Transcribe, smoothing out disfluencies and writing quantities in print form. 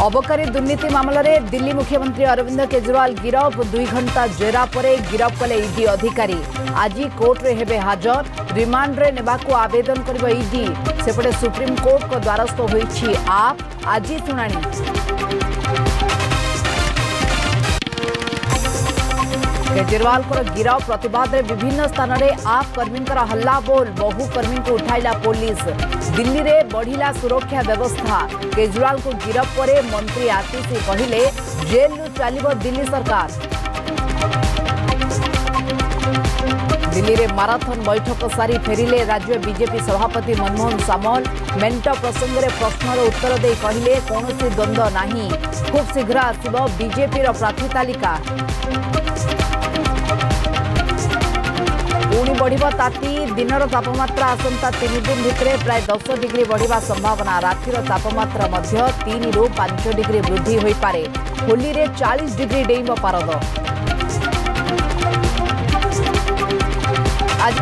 अबकारी दुर्नीति मामलें दिल्ली मुख्यमंत्री अरविंद केजरीवाल गिरफ 2 घंटा जेरा पर गिरफ कले ईडी अधिकारी आज कोर्टे हेबे हाजर रिमांड्रे नेबाकू आवेदन करिबो ईडी सेपटे सुप्रीम कोर्ट को द्वारस्थ होईछि आप आज सुनानी। केजरीवाल गिरफ प्रतिवाद विभिन्न स्थान में आप कर्मी हल्ला बोल बहु कर्मी को उठाइला पुलिस दिल्ली में बढ़िला सुरक्षा व्यवस्था केजरीवाल को गिरफ पर मंत्री आतिशी कहले जेल चलिबो दिल्ली सरकार। दिल्ली में माराथन बैठक सारी फेरिले राज्य बीजेपी सभापति मनमोहन सामल मेंट प्रसंग में प्रश्नर उत्तर दे कहले कौनसी द्वंद्व नहीं खूब शीघ्र आसिबो बीजेपी प्रार्थी तालिका। पुणी बढ़िबो ताती दिनर तापमात्रा आसंता 3 दिन भितर प्राय 10 डिग्री बढ़िबा संभावना रातिर तापमात्रा मध्य 3 ରୁ 5 डिग्री वृद्धि होई पारे होली रे 40 डिग्री डेइबो पारद। आज